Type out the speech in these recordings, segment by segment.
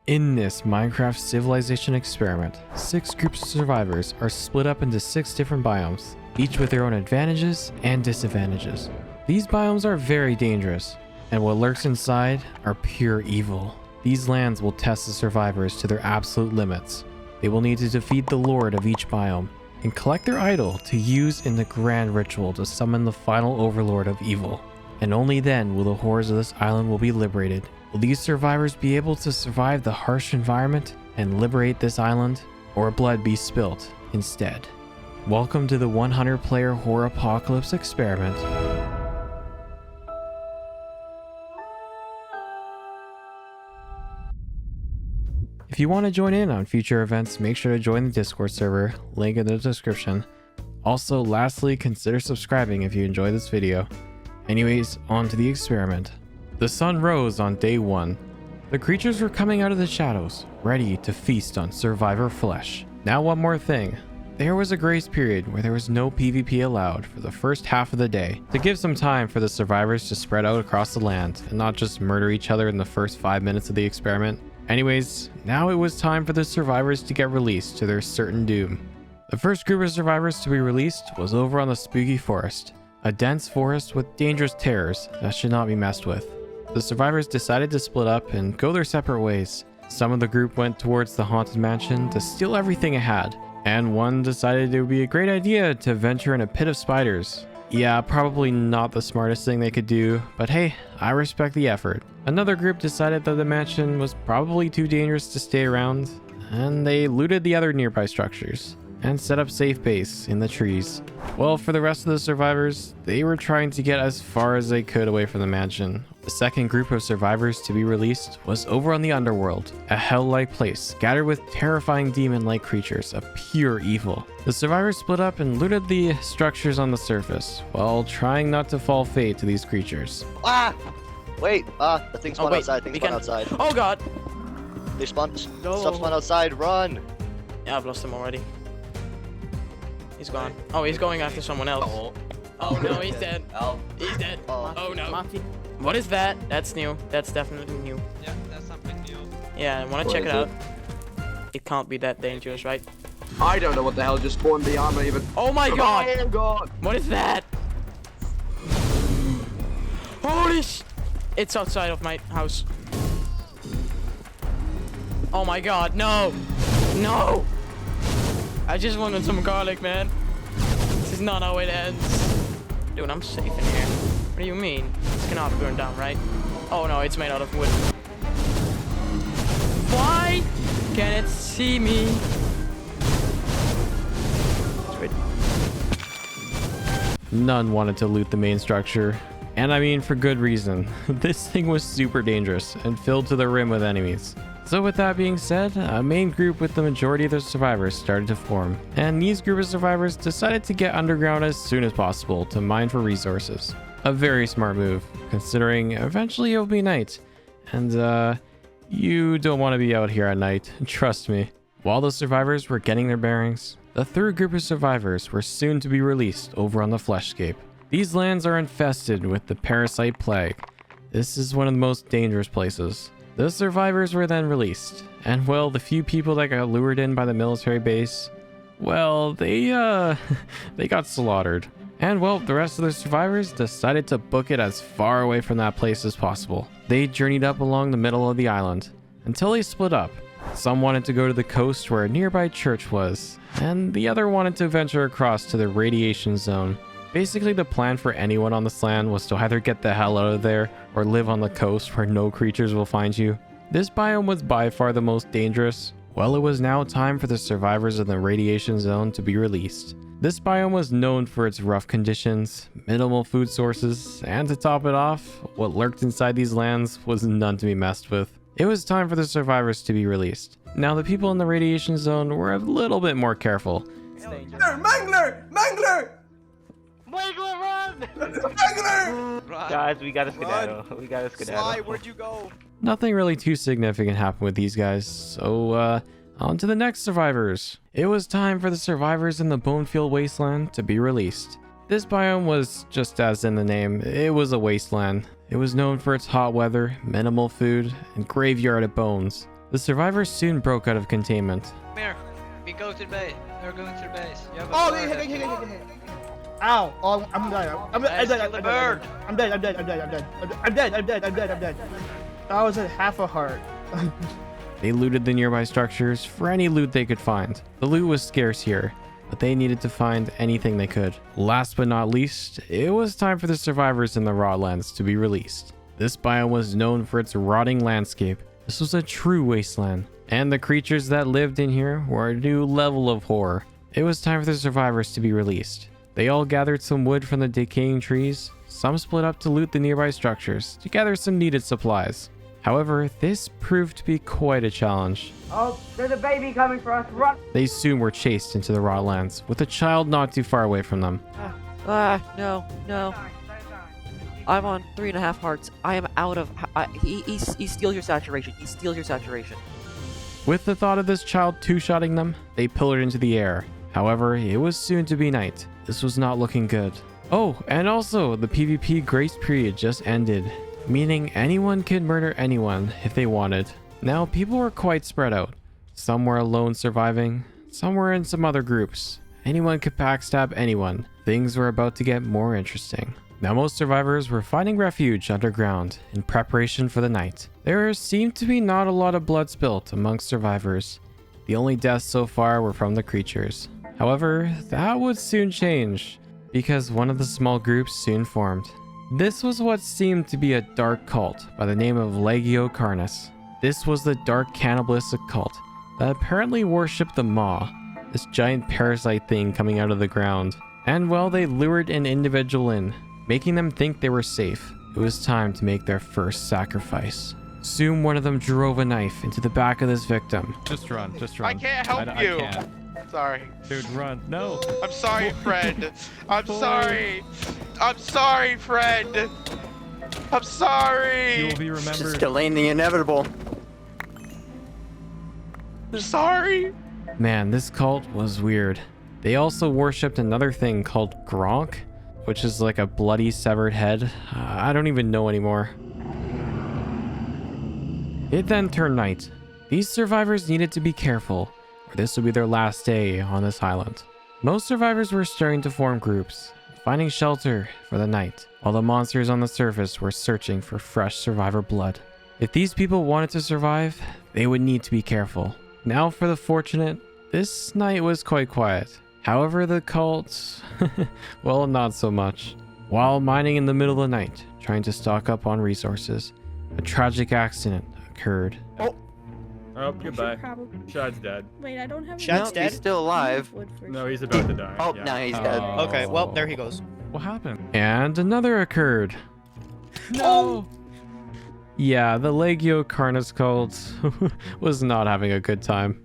In this Minecraft civilization experiment, 6 groups of survivors are split up into 6 different biomes, each with their own advantages and disadvantages. These biomes are very dangerous, and what lurks inside are pure evil. These lands will test the survivors to their absolute limits. They will need to defeat the lord of each biome and collect their idol to use in the grand ritual to summon the final overlord of evil. And only then will the horrors of this island will be liberated. Will these survivors be able to survive the harsh environment and liberate this island, or blood be spilt instead? Welcome to the 100-player horror apocalypse experiment. If you want to join in on future events, make sure to join the Discord server, link in the description. Also, lastly, consider subscribing if you enjoy this video. Anyways, on to the experiment. The sun rose on day 1. The creatures were coming out of the shadows, ready to feast on survivor flesh. Now one more thing. There was a grace period where there was no PvP allowed for the first half of the day, to give some time for the survivors to spread out across the land and not just murder each other in the first 5 minutes of the experiment. Anyways, now it was time for the survivors to get released to their certain doom. The first group of survivors to be released was over on the spooky forest, a dense forest with dangerous terrors that should not be messed with. The survivors decided to split up and go their separate ways. Some of the group went towards the haunted mansion to steal everything it had, and one decided it would be a great idea to venture in a pit of spiders. Yeah, probably not the smartest thing they could do, but hey, I respect the effort. Another group decided that the mansion was probably too dangerous to stay around, and they looted the other nearby structures and set up safe base in the trees. Well, for the rest of the survivors, they were trying to get as far as they could away from the mansion. The second group of survivors to be released was over on the underworld, a hell-like place scattered with terrifying demon-like creatures of pure evil. The survivors split up and looted the structures on the surface, while trying not to fall fate to these creatures. Ah! Wait, the thing spawned outside, outside. Oh god! They spawned, No. stuff spawned outside, run! Yeah, I've lost him already. He's gone. Oh, he's going after someone else. Oh no, he's dead. He's dead. Oh no. What is that? That's new. That's definitely new. Yeah, that's something new. Yeah, I want to check it out. It can't be that dangerous, right? I don't know what the hell just spawned the armor even. Oh my god! Oh god! What is that? Holy sh! It's outside of my house. Oh my god, no! No! I just wanted some garlic, man. This is not how it ends. Dude, I'm safe in here. What do you mean? This cannot burn down, right? Oh no, it's made out of wood. Why can't it see me? Wait. None wanted to loot the main structure, and I mean for good reason. This thing was super dangerous and filled to the rim with enemies. So with that being said, a main group with the majority of the survivors started to form, and these group of survivors decided to get underground as soon as possible to mine for resources. A very smart move, considering eventually it'll be night, and you don't want to be out here at night, trust me. While the survivors were getting their bearings, the third group of survivors were soon to be released over on the Fleshscape. These lands are infested with the parasite plague. This is one of the most dangerous places. The survivors were then released, and well, the few people that got lured in by the military base, well, they got slaughtered. And well, the rest of the survivors decided to book it as far away from that place as possible. They journeyed up along the middle of the island, until they split up. Some wanted to go to the coast where a nearby church was, and the other wanted to venture across to the radiation zone. Basically, the plan for anyone on this land was to either get the hell out of there or live on the coast where no creatures will find you. This biome was by far the most dangerous. Well, it was now time for the survivors of the radiation zone to be released. This biome was known for its rough conditions, minimal food sources, and to top it off, what lurked inside these lands was none to be messed with. It was time for the survivors to be released. Now, the people in the radiation zone were a little bit more careful. Mangler! Guys, we gotta skedaddle. We gotta skedaddle. Sly, where'd you go? Nothing really too significant happened with these guys, so on to the next survivors. It was time for the survivors in the Bonefield Wasteland to be released. This biome was just as in the name, it was a wasteland. It was known for its hot weather, minimal food, and graveyard of bones. The survivors soon broke out of containment. Come here. We go to the base. We're going to the base. You have a Oh, bird hit, that hit, hit, you- hit, hit. Ow. Oh, I'm dead. I'm Guys, dead. kill the bird. I'm dead. I'm dead. I'm dead. I'm dead. I'm dead. I'm dead. I'm dead. I'm dead. That was at half a heart. They looted the nearby structures for any loot they could find. The loot was scarce here, but they needed to find anything they could. Last but not least, it was time for the survivors in the Rodlands to be released. This biome was known for its rotting landscape. This was a true wasteland, and the creatures that lived in here were a new level of horror. It was time for the survivors to be released. They all gathered some wood from the decaying trees. Some split up to loot the nearby structures to gather some needed supplies. However, this proved to be quite a challenge. Oh, there's a baby coming for us. Run! They soon were chased into the Rodlands, with a child not too far away from them. No. I'm on 3.5 hearts. I am out of. He steals your saturation. He steals your saturation. With the thought of this child two-shotting them, they pillared into the air. However, it was soon to be night. This was not looking good. Oh, and also, the PvP grace period just ended, meaning anyone could murder anyone if they wanted. Now, people were quite spread out. Some were alone surviving, some were in some other groups. Anyone could backstab anyone. Things were about to get more interesting. Now, most survivors were finding refuge underground in preparation for the night. There seemed to be not a lot of blood spilt amongst survivors. The only deaths so far were from the creatures. However, that would soon change, because one of the small groups soon formed. This was what seemed to be a dark cult by the name of Legio Carnis. This was the dark cannibalistic cult that apparently worshipped the Maw, this giant parasite thing coming out of the ground. And well, they lured an individual in, making them think they were safe. It was time to make their first sacrifice. Soon one of them drove a knife into the back of this victim. Just run. I can't help you. I can't. Sorry. Dude, run. No. I'm sorry, friend. I'm sorry. I'm sorry, friend. I'm sorry. You will be remembered. Just delaying the inevitable. I'm sorry. Man, this cult was weird. They also worshipped another thing called Gronk, which is like a bloody severed head. I don't even know anymore. It then turned night. These survivors needed to be careful, or this would be their last day on this island. Most survivors were starting to form groups, finding shelter for the night, while the monsters on the surface were searching for fresh survivor blood. If these people wanted to survive, they would need to be careful. Now for the fortunate, this night was quite quiet. However, the cult, well, not so much. While mining in the middle of the night, trying to stock up on resources, a tragic accident occurred. Oh, goodbye. Shad's dead. Wait, I don't have. Shad's dead? He's still alive. No, he's about to die. Oh, yeah. no, he's dead. Okay, well, there he goes. What happened? And another occurred. No! Yeah, the Legio Carnis cult was not having a good time.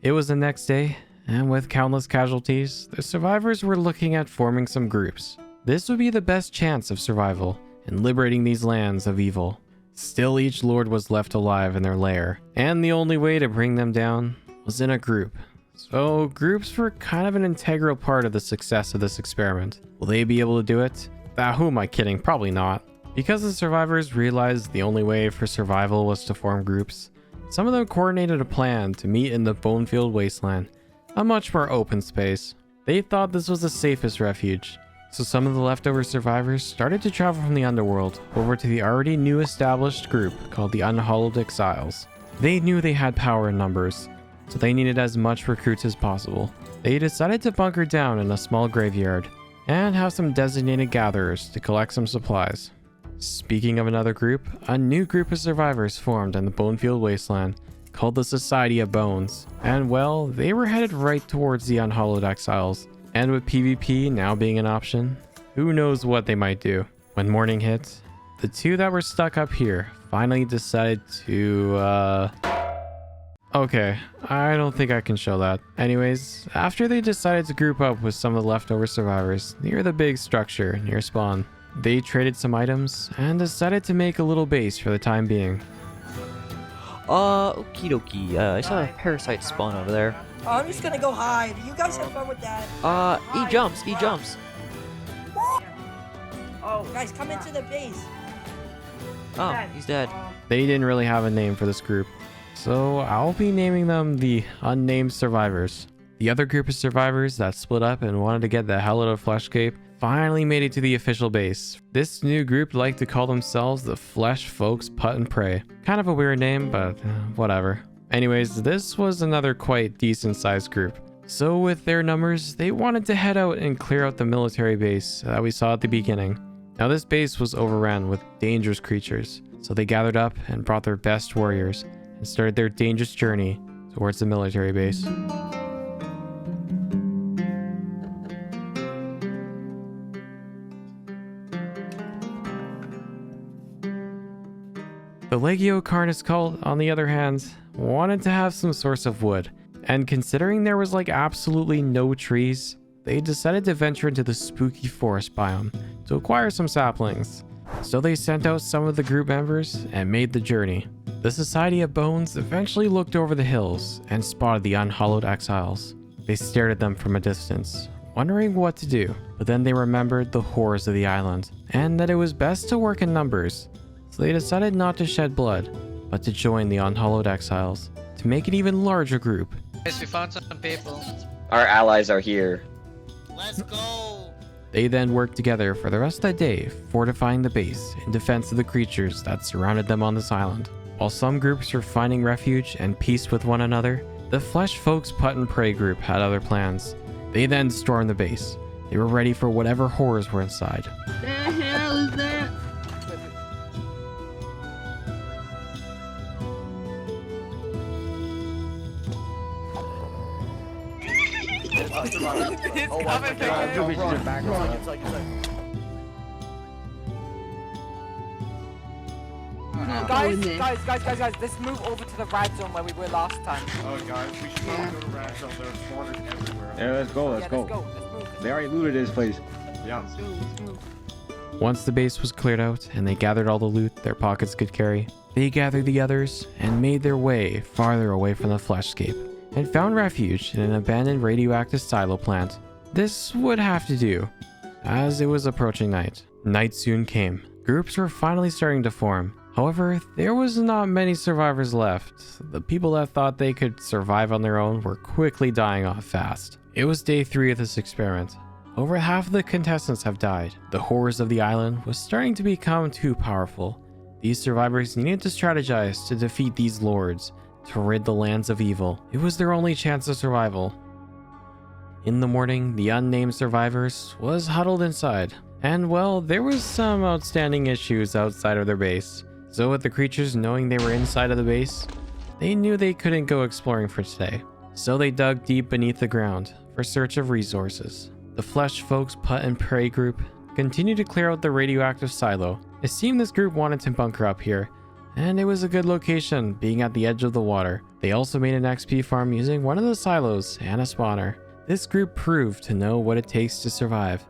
It was the next day, and with countless casualties, the survivors were looking at forming some groups. This would be the best chance of survival in liberating these lands of evil. Still, each lord was left alive in their lair, and the only way to bring them down was in a group. So groups were kind of an integral part of the success of this experiment. Will they be able to do it? Who am I kidding? Probably not. Because the survivors realized the only way for survival was to form groups, some of them coordinated a plan to meet in the Bonefield Wasteland, a much more open space. They thought this was the safest refuge, so some of the leftover survivors started to travel from the underworld over to the already new established group called the Unhallowed Exiles. They knew they had power in numbers, so they needed as much recruits as possible. They decided to bunker down in a small graveyard and have some designated gatherers to collect some supplies. Speaking of another group, a new group of survivors formed in the Bonefield Wasteland called the Society of Bones. And well, they were headed right towards the Unhallowed Exiles. And with PvP now being an option, who knows what they might do. When morning hit, the two that were stuck up here finally decided to, okay, I don't think I can show that. Anyways, after they decided to group up with some of the leftover survivors near the big structure near spawn, they traded some items and decided to make a little base for the time being. Okie dokie. I saw a parasite spawn over there. Oh, I'm just gonna go hide. You guys have fun with that. He jumps. Oh, guys, come into the base. Oh, he's dead. They didn't really have a name for this group. So I'll be naming them the Unnamed Survivors. The other group of survivors that split up and wanted to get the hell out of Fleshcape finally made it to the official base. This new group liked to call themselves the Flesh Folks Put and Pray. Kind of a weird name, but whatever. Anyways, this was another quite decent sized group. So with their numbers, they wanted to head out and clear out the military base that we saw at the beginning. Now this base was overrun with dangerous creatures, so they gathered up and brought their best warriors and started their dangerous journey towards the military base. The Legio Carnis cult, on the other hand, wanted to have some source of wood, and considering there was like absolutely no trees, they decided to venture into the spooky forest biome to acquire some saplings. So they sent out some of the group members and made the journey. The Society of Bones eventually looked over the hills and spotted the unhallowed exiles. They stared at them from a distance, wondering what to do, but then they remembered the horrors of the island and that it was best to work in numbers. So they decided not to shed blood, but to join the unhallowed exiles to make an even larger group. Yes, we found some people. Our allies are here. Let's go. They then worked together for the rest of that day, fortifying the base in defense of the creatures that surrounded them on this island. While some groups were finding refuge and peace with one another, the Flesh Folks Put and Pray group had other plans. They then stormed the base. They were ready for whatever horrors were inside. The hell is that? Guys, let's move over to the red zone where we were last time. Oh, guys, we should not go to red zone. There are spawners everywhere. Yeah, let's go. Let's go. They already looted this place. Yeah. Once the base was cleared out and they gathered all the loot their pockets could carry, they gathered the others and made their way farther away from the Fleshscape and found refuge in an abandoned radioactive silo plant. This would have to do, as it was approaching night. Night soon came. Groups were finally starting to form. However, there was not many survivors left. The people that thought they could survive on their own were quickly dying off fast. It was day 3 of this experiment. Over half of the contestants have died. The horrors of the island was starting to become too powerful. These survivors needed to strategize to defeat these lords, to rid the lands of evil. It was their only chance of survival. In the morning, the unnamed survivors was huddled inside. And well, there was some outstanding issues outside of their base. So with the creatures knowing they were inside of the base, they knew they couldn't go exploring for today. So they dug deep beneath the ground for search of resources. The Flesh Folks Put and Pray group continued to clear out the radioactive silo. It seemed this group wanted to bunker up here, and it was a good location, being at the edge of the water. They also made an XP farm using one of the silos and a spawner. This group proved to know what it takes to survive.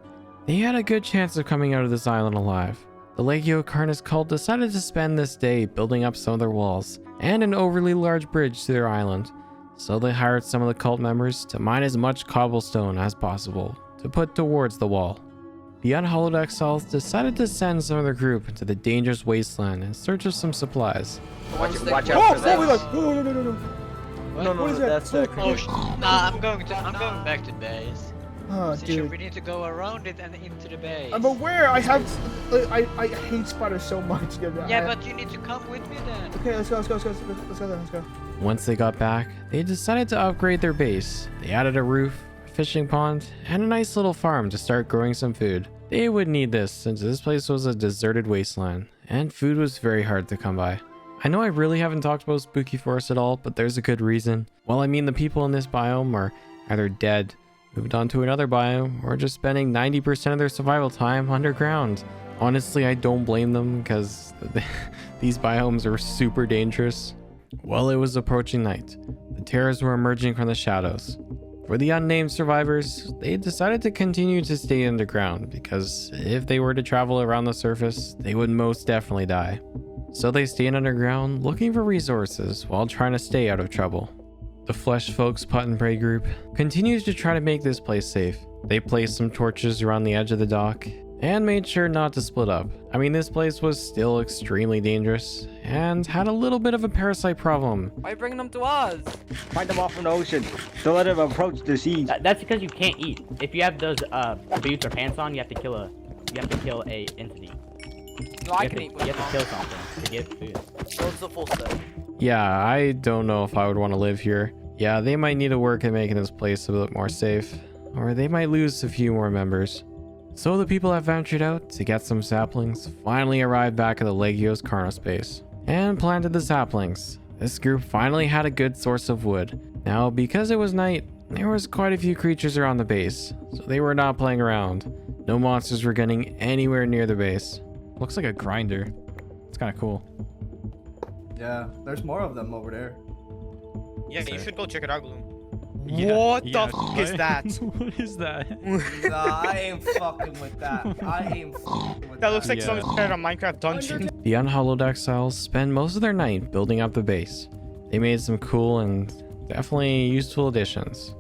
They had a good chance of coming out of this island alive. The Legio Carnis cult decided to spend this day building up some of their walls and an overly large bridge to their island. So they hired some of the cult members to mine as much cobblestone as possible to put towards the wall. The unhallowed exiles decided to send some of their group into the dangerous wasteland in search of some supplies. Watch out for them. No, that's Nah, I'm going back to base. Oh, dude. We need to go around it and into the base. I'm aware. I hate spiders so much. Yeah, but you need to come with me then. Okay, let's go. Once they got back, they decided to upgrade their base. They added a roof, a fishing pond, and a nice little farm to start growing some food. They would need this since this place was a deserted wasteland, and food was very hard to come by. I know I really haven't talked about Spooky Forest at all, but there's a good reason. Well, I mean, the people in this biome are either dead, moved on to another biome, or just spending 90% of their survival time underground. Honestly, I don't blame them because these biomes are super dangerous. Well, it was approaching night. The terrors were emerging from the shadows. For the unnamed survivors, they decided to continue to stay underground because if they were to travel around the surface, they would most definitely die. So they stayed underground looking for resources while trying to stay out of trouble. The Flesh Folks Put and Pray group continues to try to make this place safe. They placed some torches around the edge of the dock and made sure not to split up. I mean, this place was still extremely dangerous and had a little bit of a parasite problem. Why are you bringing them to us? Fight them off from the ocean. Don't let them approach the sea. That's because you can't eat. If you have those boots or pants on, you have to kill a entity. No, I can eat. You have to kill something to get food. So it's the full set. Yeah, I don't know if I would want to live here. Yeah, they might need to work at making this place a bit more safe, or they might lose a few more members. So the people that ventured out to get some saplings finally arrived back at the Legio's Carnos base and planted the saplings. This group finally had a good source of wood. Now, because it was night, there was quite a few creatures around the base, so they were not playing around. No monsters were getting anywhere near the base. Looks like a grinder. It's kind of cool. Yeah, there's more of them over there. Yeah, you should go check it out, Gloom. What the fuck is that? What is that? Nah, I ain't fucking with that. I ain't fucking with that. That looks like something out of Minecraft dungeon. The unhallowed exiles spend most of their night building up the base. They made some cool and definitely useful additions.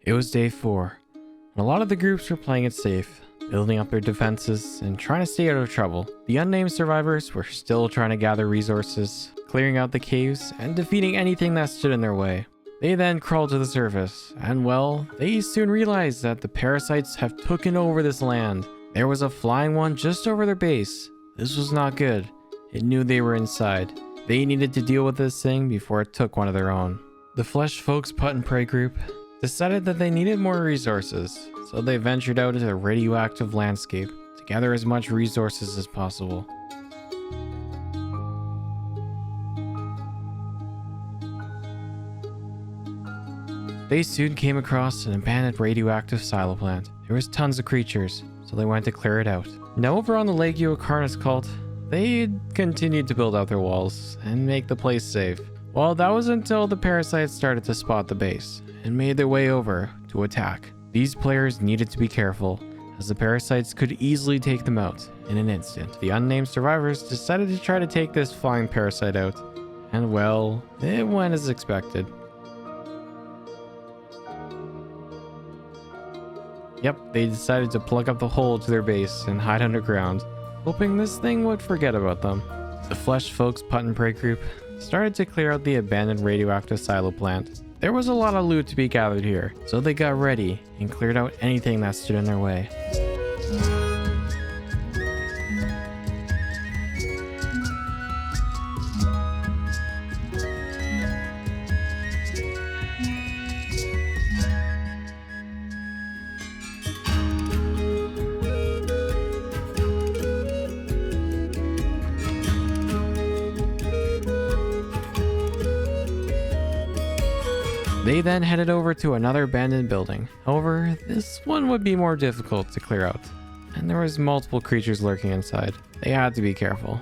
It was day 4, and a lot of the groups were playing it safe, building up their defenses and trying to stay out of trouble. The unnamed survivors were still trying to gather resources, clearing out the caves and defeating anything that stood in their way. They then crawled to the surface, and well, they soon realized that the parasites have taken over this land. There was a flying one just over their base. This was not good. It knew they were inside. They needed to deal with this thing before it took one of their own. The Flesh Folks Put and Pray group decided that they needed more resources, so they ventured out into the radioactive landscape to gather as much resources as possible. They soon came across an abandoned radioactive silo plant. There was tons of creatures, so they went to clear it out. Now over on the Legio Carnis cult, they continued to build out their walls and make the place safe. Well, that was until the parasites started to spot the base and made their way over to attack. These players needed to be careful, as the parasites could easily take them out in an instant. The unnamed survivors decided to try to take this flying parasite out, and well, it went as expected. Yep, they decided to plug up the hole to their base and hide underground, hoping this thing would forget about them. The Flesh Folks Put and Pray group started to clear out the abandoned radioactive silo plant. There was a lot of loot to be gathered here, so they got ready and cleared out anything that stood in their way. They then headed over to another abandoned building. However, this one would be more difficult to clear out, and there was multiple creatures lurking inside. They had to be careful.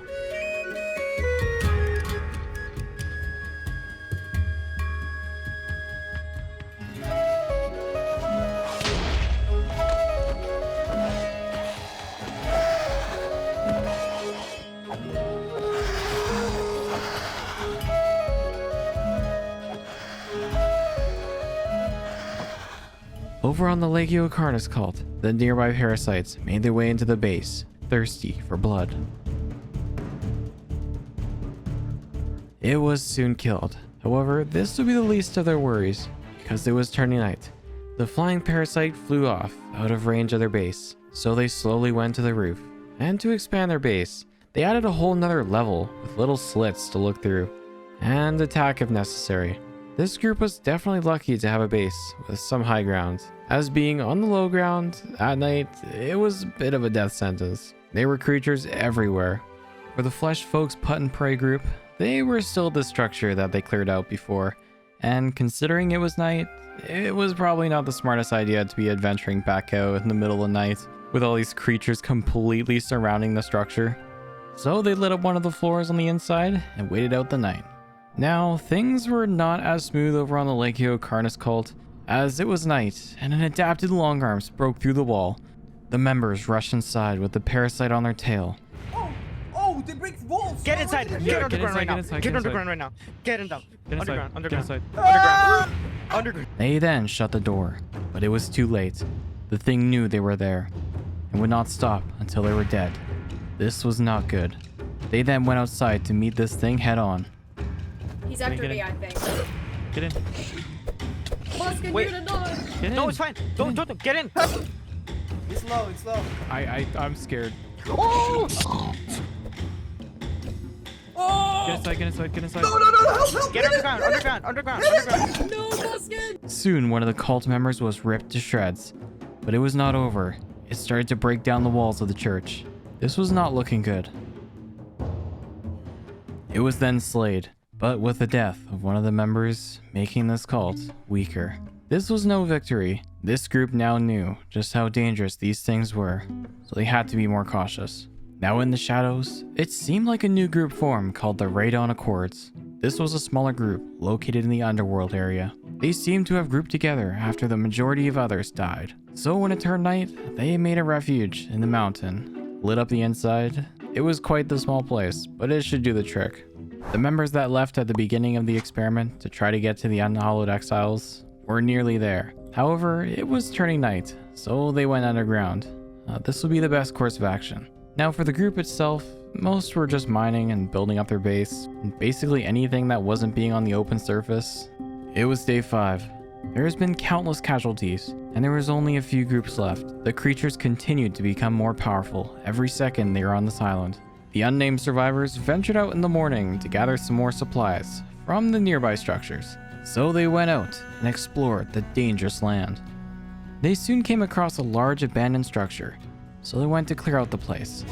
Over on the Legio Carnis cult, the nearby parasites made their way into the base, thirsty for blood. It was soon killed. However, this would be the least of their worries, because it was turning night. The flying parasite flew off, out of range of their base, so they slowly went to the roof. And to expand their base, they added a whole nother level with little slits to look through, and attack if necessary. This group was definitely lucky to have a base with some high ground, as being on the low ground at night, it was a bit of a death sentence. There were creatures everywhere. For the Flesh Folks Put and Pray group, they were still the structure that they cleared out before, and considering it was night, it was probably not the smartest idea to be adventuring back out in the middle of the night with all these creatures completely surrounding the structure. So they lit up one of the floors on the inside and waited out the night. Now, things were not as smooth over on the Legio Carnis cult, as it was night and an adapted longarms broke through the wall. The members rushed inside with the parasite on their tail. Oh, they break walls! Get inside! Get underground right now! Get underground right now! Get in down! Underground! Underground! Underground! They then shut the door, but it was too late. The thing knew they were there. and would not stop until they were dead. This was not good. They then went outside to meet this thing head on. He's after me, I think. Get in. Muskin, Wait. you're not. Get in. No, it's fine. Don't get in. It's low, it's low. I'm scared. Oh! Get inside. Help! Get underground. No, Muskin. Soon, one of the cult members was ripped to shreds. But it was not over. It started to break down the walls of the church. This was not looking good. It was then slayed, but with the death of one of the members, making this cult weaker. This was no victory. This group now knew just how dangerous these things were, so they had to be more cautious. Now in the shadows, it seemed like a new group formed called the Radon Accords. This was a smaller group located in the underworld area. They seemed to have grouped together after the majority of others died. So when it turned night, they made a refuge in the mountain, lit up the inside. It was quite the small place, but it should do the trick. The members that left at the beginning of the experiment to try to get to the Unhallowed Exiles were nearly there. However, it was turning night, so they went underground. This would be the best course of action. Now for the group itself, most were just mining and building up their base, and basically anything that wasn't being on the open surface. It was day 5. There has been countless casualties, and there was only a few groups left. The creatures continued to become more powerful every second they were on this island. The unnamed survivors ventured out in the morning to gather some more supplies from the nearby structures. So they went out and explored the dangerous land. They soon came across a large abandoned structure, so they went to clear out the place.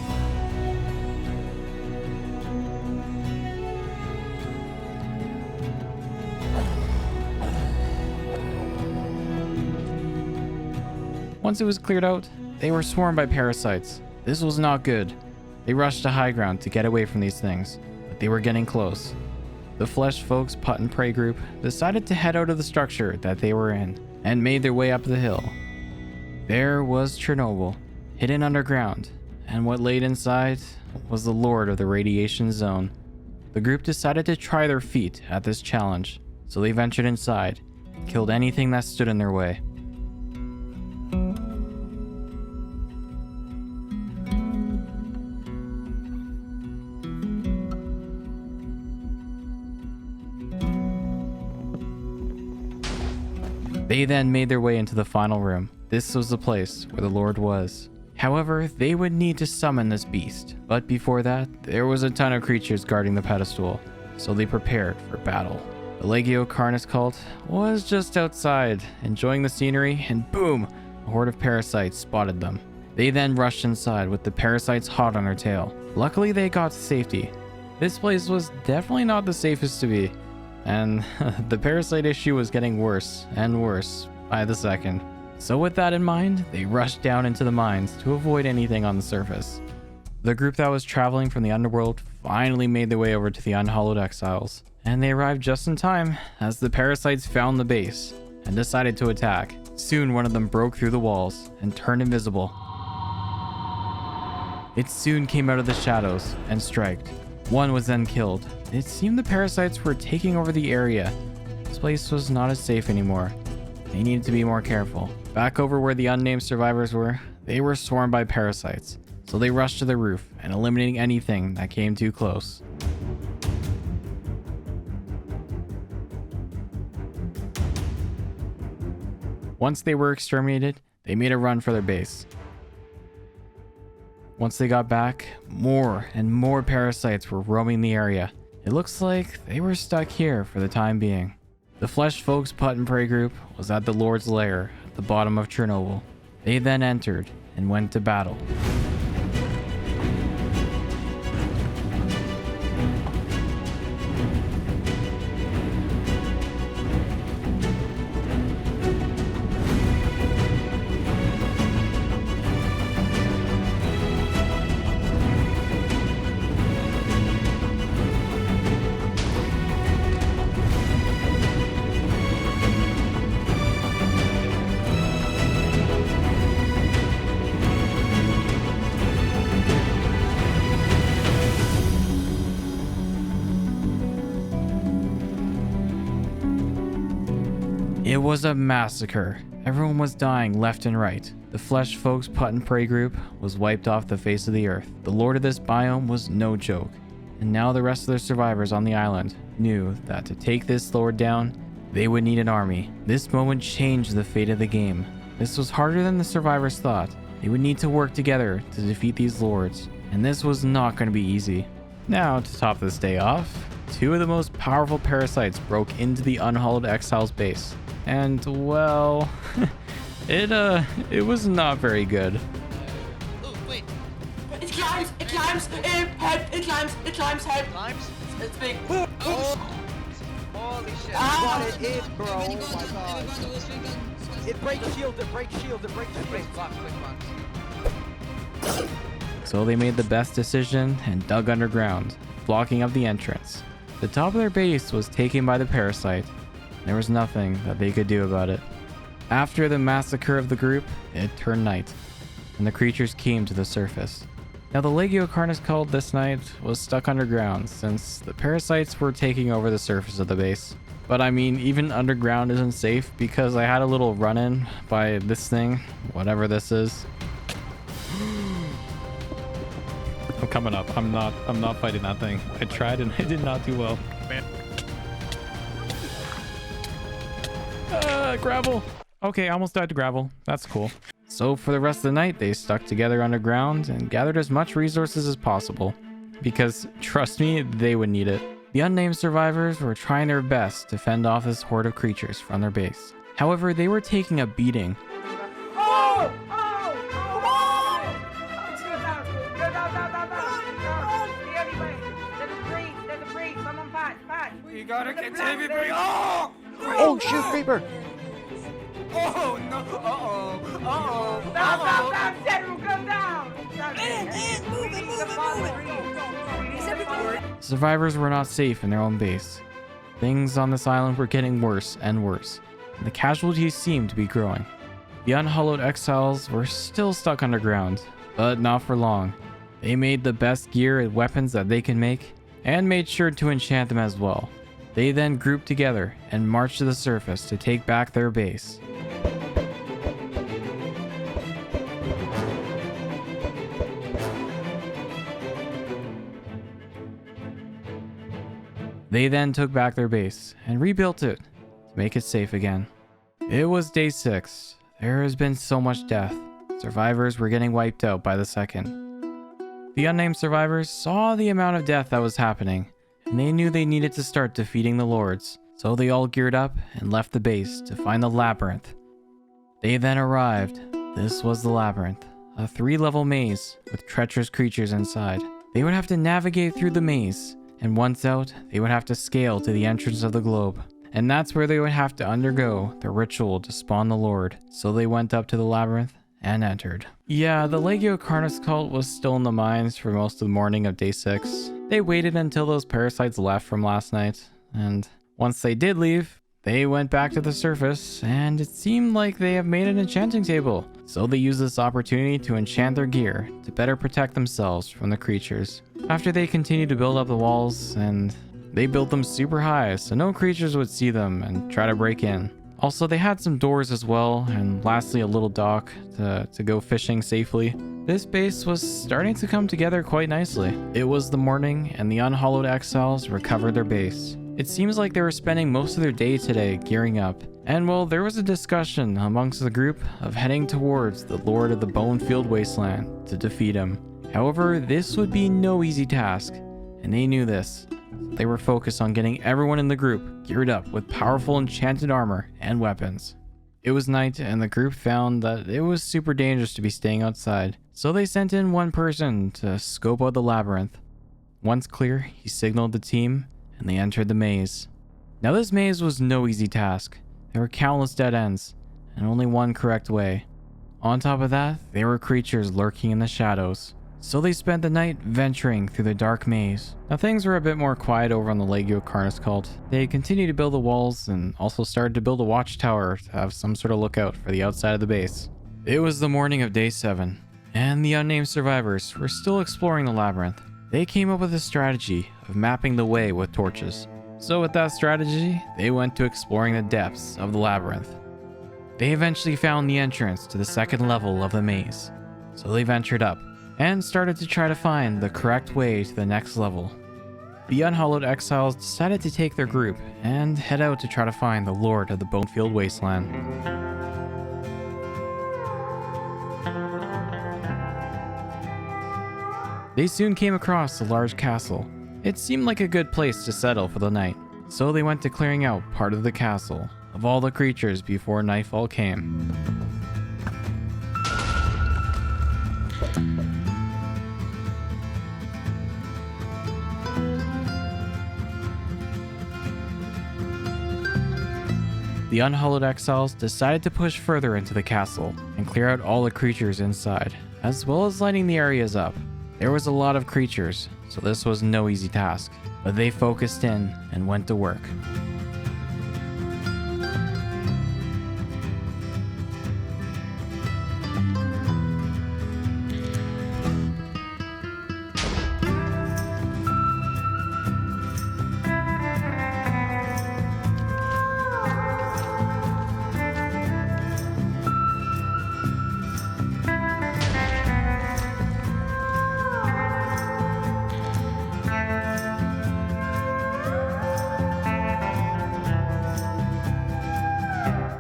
Once it was cleared out, they were swarmed by parasites. This was not good. They rushed to high ground to get away from these things, but they were getting close. The Flesh Folks Putt and Pray group decided to head out of the structure that they were in and made their way up the hill. There was Chernobyl, hidden underground, and what laid inside was the Lord of the Radiation Zone. The group decided to try their feat at this challenge, so they ventured inside and killed anything that stood in their way. They then made their way into the final room. This was the place where the Lord was. However, they would need to summon this beast. But before that, there was a ton of creatures guarding the pedestal, so they prepared for battle. The Legio Carnis cult was just outside, enjoying the scenery, and boom, a horde of parasites spotted them. They then rushed inside with the parasites hot on their tail. Luckily, they got to safety. This place was definitely not the safest to be, and the parasite issue was getting worse and worse by the second. So with that in mind, they rushed down into the mines to avoid anything on the surface. The group that was traveling from the underworld finally made their way over to the Unhallowed Exiles, and they arrived just in time as the parasites found the base and decided to attack. Soon one of them broke through the walls and turned invisible. It soon came out of the shadows and striked. One was then killed. It seemed the parasites were taking over the area. This place was not as safe anymore. They needed to be more careful. Back over where the unnamed survivors were, they were swarmed by parasites, so they rushed to the roof and eliminating anything that came too close. Once they were exterminated, they made a run for their base. Once they got back, more and more parasites were roaming the area. It looks like they were stuck here for the time being. The Flesh Folks Putt and Pray group was at the Lord's lair at the bottom of Chernobyl. They then entered and went to battle. It was a massacre. Everyone was dying left and right. The Flesh Folks Putt and Pray group was wiped off the face of the earth. The lord of this biome was no joke, and now the rest of the survivors on the island knew that to take this lord down, they would need an army. This moment changed the fate of the game. This was harder than the survivors thought. They would need to work together to defeat these lords, and this was not going to be easy. Now, to top this day off, two of the most powerful parasites broke into the Unhallowed Exiles base. And, well, it was not very good. Oh, wait. It climbs, head, it climbs, head. Climbs? It's big. Oh! Holy shit. Ah! It is, bro. Oh my god. It breaks shield, it breaks shield, it breaks shield. Quick box. So they made the best decision and dug underground, blocking up the entrance. The top of their base was taken by the parasite. There was nothing that they could do about it. After the massacre of the group, it turned night, and the creatures came to the surface. Now the Legio Carnus called this night was stuck underground since the parasites were taking over the surface of the base. But I mean, even underground isn't safe because I had a little run-in by this thing, whatever this is. I'm coming up. I'm not fighting that thing. I tried and I did not do well. Man. Gravel. Okay, I almost died to gravel. That's cool. So for the rest of the night, they stuck together underground and gathered as much resources as possible. Because, trust me, they would need it. The unnamed survivors were trying their best to fend off this horde of creatures from their base. However, they were taking a beating. Oh! You gotta get Timmy, bring. Oh! Oh, shoot, creeper! Oh no! Uh-oh! Stop, General, come down! Survivors were not safe in their own base. Things on this island were getting worse and worse, and the casualties seemed to be growing. The Unhallowed Exiles were still stuck underground, but not for long. They made the best gear and weapons that they could make, and made sure to enchant them as well. They then grouped together and marched to the surface to take back their base. They then took back their base and rebuilt it to make it safe again. It was day 6. There has been so much death. Survivors were getting wiped out by the second. The unnamed survivors saw the amount of death that was happening, and they knew they needed to start defeating the lords. So they all geared up and left the base to find the labyrinth. They then arrived. This was the labyrinth, a 3-level maze with treacherous creatures inside. They would have to navigate through the maze, and once out, they would have to scale to the entrance of the globe. And that's where they would have to undergo the ritual to spawn the Lord. So they went up to the labyrinth and entered. Yeah, the Legio Carnus cult was still in the mines for most of the morning of day 6. They waited until those parasites left from last night, and once they did leave, they went back to the surface, and it seemed like they have made an enchanting table. So they used this opportunity to enchant their gear to better protect themselves from the creatures. After they continued to build up the walls, and they built them super high so no creatures would see them and try to break in. Also, they had some doors as well, and lastly a little dock to go fishing safely. This base was starting to come together quite nicely. It was the morning, and the Unhallowed Exiles recovered their base. It seems like they were spending most of their day today gearing up. And well, there was a discussion amongst the group of heading towards the Lord of the Bonefield Wasteland to defeat him. However, this would be no easy task, and they knew this. They were focused on getting everyone in the group geared up with powerful enchanted armor and weapons. It was night, and the group found that it was super dangerous to be staying outside, so they sent in one person to scope out the labyrinth. Once clear, he signaled the team, and they entered the maze. Now this maze was no easy task. There were countless dead ends, and only one correct way. On top of that, there were creatures lurking in the shadows. So they spent the night venturing through the dark maze. Now things were a bit more quiet over on the Legio Carnus cult. They continued to build the walls and also started to build a watchtower to have some sort of lookout for the outside of the base. It was the morning of day 7, and the unnamed survivors were still exploring the labyrinth. They came up with a strategy of mapping the way with torches. So with that strategy, they went to exploring the depths of the labyrinth. They eventually found the entrance to the second level of the maze, so they ventured up and started to try to find the correct way to the next level. The unhallowed exiles decided to take their group and head out to try to find the Lord of the Bonefield Wasteland. They soon came across a large castle. It seemed like a good place to settle for the night, so they went to clearing out part of the castle of all the creatures before nightfall came. The unhallowed exiles decided to push further into the castle and clear out all the creatures inside, as well as lighting the areas up. There was a lot of creatures, so this was no easy task, but they focused in and went to work.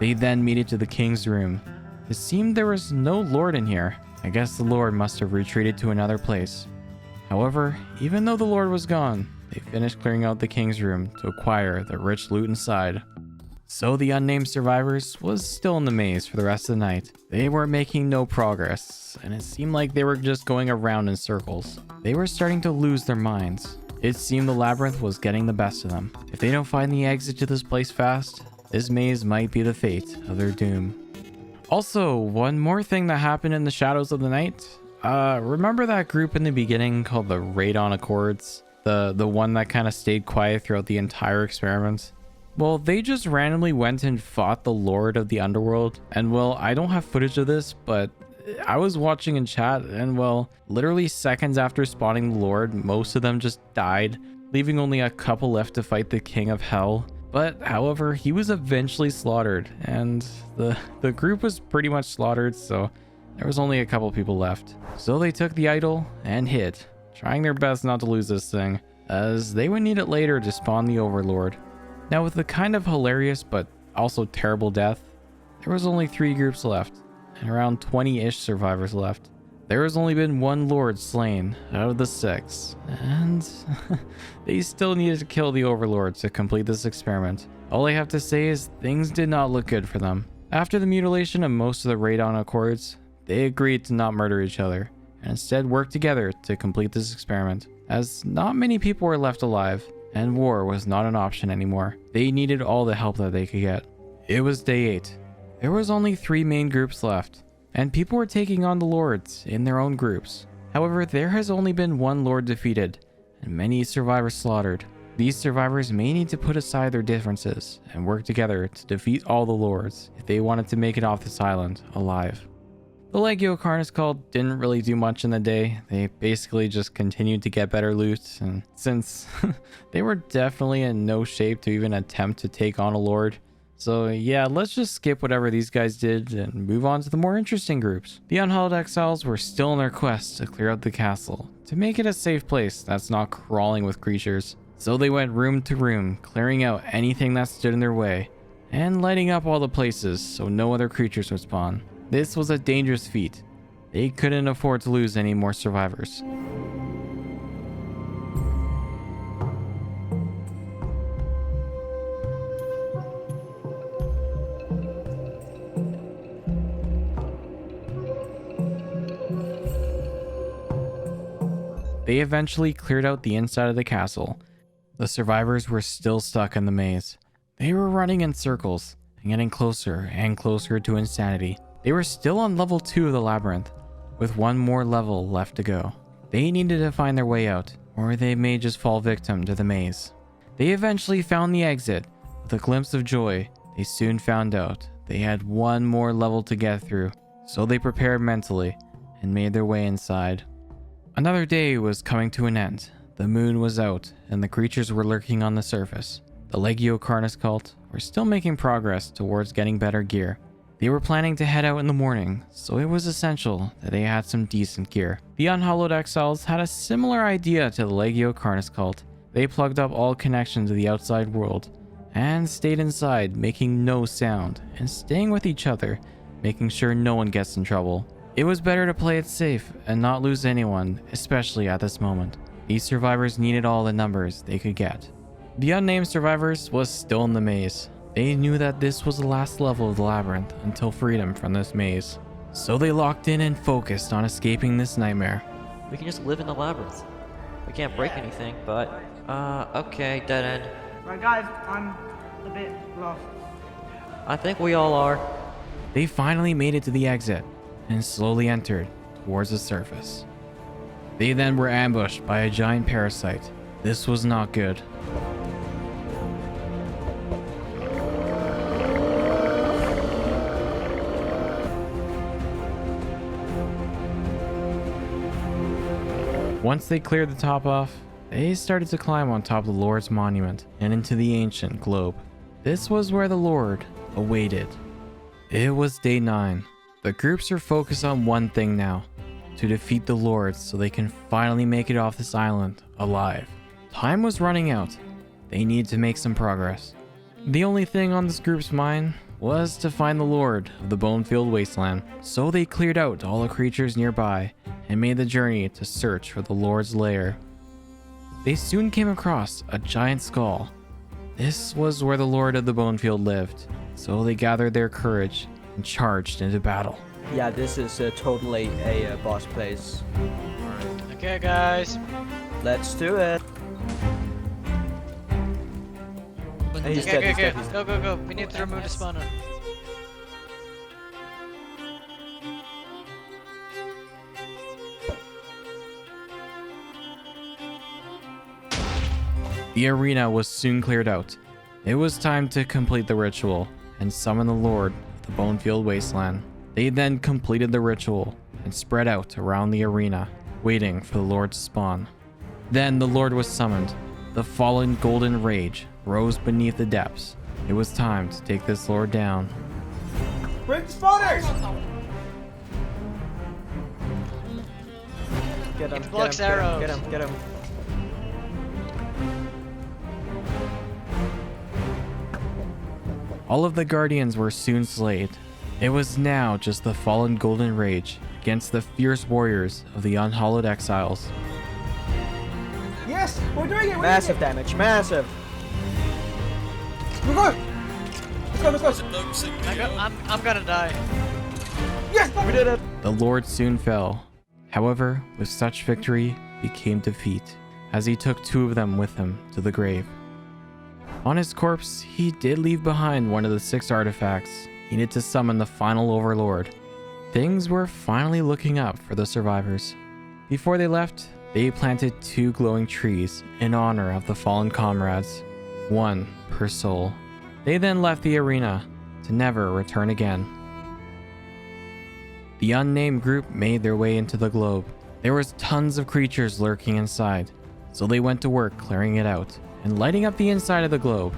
They then made it to the king's room. It seemed there was no lord in here. I guess the lord must have retreated to another place. However, even though the lord was gone, they finished clearing out the king's room to acquire the rich loot inside. So the unnamed survivors was still in the maze for the rest of the night. They were making no progress, and it seemed like they were just going around in circles. They were starting to lose their minds. It seemed the labyrinth was getting the best of them. If they don't find the exit to this place fast, this maze might be the fate of their doom. Also, one more thing that happened in the shadows of the night. Remember that group in the beginning called the Radon Accords? The one that kind of stayed quiet throughout the entire experiment? Well, they just randomly went and fought the Lord of the Underworld. And well, I don't have footage of this, but I was watching in chat, and well, literally seconds after spawning the Lord, most of them just died, leaving only a couple left to fight the King of Hell. But however, he was eventually slaughtered, and the group was pretty much slaughtered, so there was only a couple people left. So they took the idol and hid, trying their best not to lose this thing, as they would need it later to spawn the overlord. Now, with the kind of hilarious but also terrible death, there was only 3 groups left, and around 20-ish survivors left. There has only been 1 lord slain out of the 6, and they still needed to kill the overlord to complete this experiment. All I have to say is things did not look good for them. After the mutilation of most of the Radon Accords, they agreed to not murder each other, and instead work together to complete this experiment, as not many people were left alive, and war was not an option anymore. They needed all the help that they could get. It was day 8. There was only 3 main groups left, and people were taking on the lords in their own groups. However, there has only been 1 lord defeated, and many survivors slaughtered. These survivors may need to put aside their differences and work together to defeat all the lords if they wanted to make it off this island alive. The Legio Carnus cult didn't really do much in the day. They basically just continued to get better loot, and since they were definitely in no shape to even attempt to take on a lord, so yeah, let's just skip whatever these guys did and move on to the more interesting groups. The Unhallowed Exiles were still on their quest to clear out the castle, to make it a safe place that's not crawling with creatures. So they went room to room, clearing out anything that stood in their way, and lighting up all the places so no other creatures would spawn. This was a dangerous feat. They couldn't afford to lose any more survivors. They eventually cleared out the inside of the castle. The survivors were still stuck in the maze. They were running in circles and getting closer and closer to insanity. They were still on level 2 of the labyrinth, with 1 more level left to go. They needed to find their way out, or they may just fall victim to the maze. They eventually found the exit. With a glimpse of joy, they soon found out they had 1 more level to get through, so they prepared mentally and made their way inside. Another day was coming to an end. The moon was out, and the creatures were lurking on the surface. The Legio Carnus cult were still making progress towards getting better gear. They were planning to head out in the morning, so it was essential that they had some decent gear. The Unhallowed Exiles had a similar idea to the Legio Carnis cult. They plugged up all connection to the outside world and stayed inside, making no sound and staying with each other, making sure no one gets in trouble. It was better to play it safe and not lose anyone, especially at this moment. These survivors needed all the numbers they could get. The unnamed survivors was still in the maze. They knew that this was the last level of the labyrinth until freedom from this maze. So they locked in and focused on escaping this nightmare. We can just live in the labyrinth. We can't break anything, but... okay, dead end. Right, guys, I'm a bit lost. I think we all are. They finally made it to the exit and slowly entered towards the surface. They then were ambushed by a giant parasite. This was not good. Once they cleared the top off, they started to climb on top of the Lord's monument and into the ancient globe. This was where the Lord awaited. It was day 9. The groups are focused on one thing now: to defeat the Lord so they can finally make it off this island alive. Time was running out. They needed to make some progress. The only thing on this group's mind was to find the Lord of the bone-filled wasteland, so they cleared out all the creatures nearby and made the journey to search for the Lord's lair. They soon came across a giant skull. This was where the Lord of the Bonefield lived, so they gathered their courage and charged into battle. Yeah, this is totally a boss place. Okay, guys. Let's do it. Hey, he's dead, he's dead, he's dead. Go. We need to remove the spawner. The arena was soon cleared out. It was time to complete the ritual and summon the Lord of the Bonefield Wasteland. They then completed the ritual and spread out around the arena, waiting for the Lord to spawn. Then the Lord was summoned. The fallen golden rage rose beneath the depths. It was time to take this Lord down. Break the spawners! Get him, It blocks arrows. Get him. All of the guardians were soon slayed. It was now just the fallen golden rage against the fierce warriors of the Unhallowed Exiles. Yes, we're doing it! Massive damage, massive! We're good! Let's go! I'm gonna die. Yes! We did it! The Lord soon fell. However, with such victory became defeat, as he took 2 of them with him to the grave. On his corpse, he did leave behind one of the 6 artifacts needed to summon the final overlord. Things were finally looking up for the survivors. Before they left, they planted 2 glowing trees in honor of the fallen comrades, 1 per soul. They then left the arena to never return again. The unnamed group made their way into the globe. There was tons of creatures lurking inside, so they went to work clearing it out and lighting up the inside of the globe.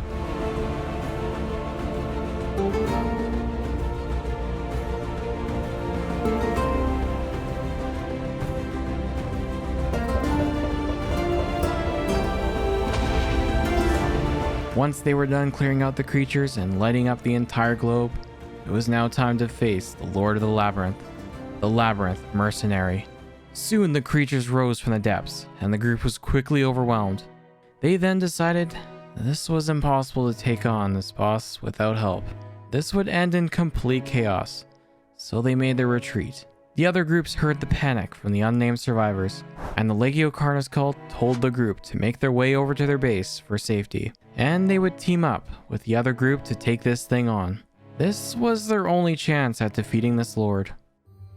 Once they were done clearing out the creatures and lighting up the entire globe, it was now time to face the Lord of the Labyrinth mercenary. Soon the creatures rose from the depths, and the group was quickly overwhelmed. They then decided this was impossible to take on this boss without help. This would end in complete chaos, so they made their retreat. The other groups heard the panic from the unnamed survivors, and the Legio Carnis cult told the group to make their way over to their base for safety, and they would team up with the other group to take this thing on. This was their only chance at defeating this lord.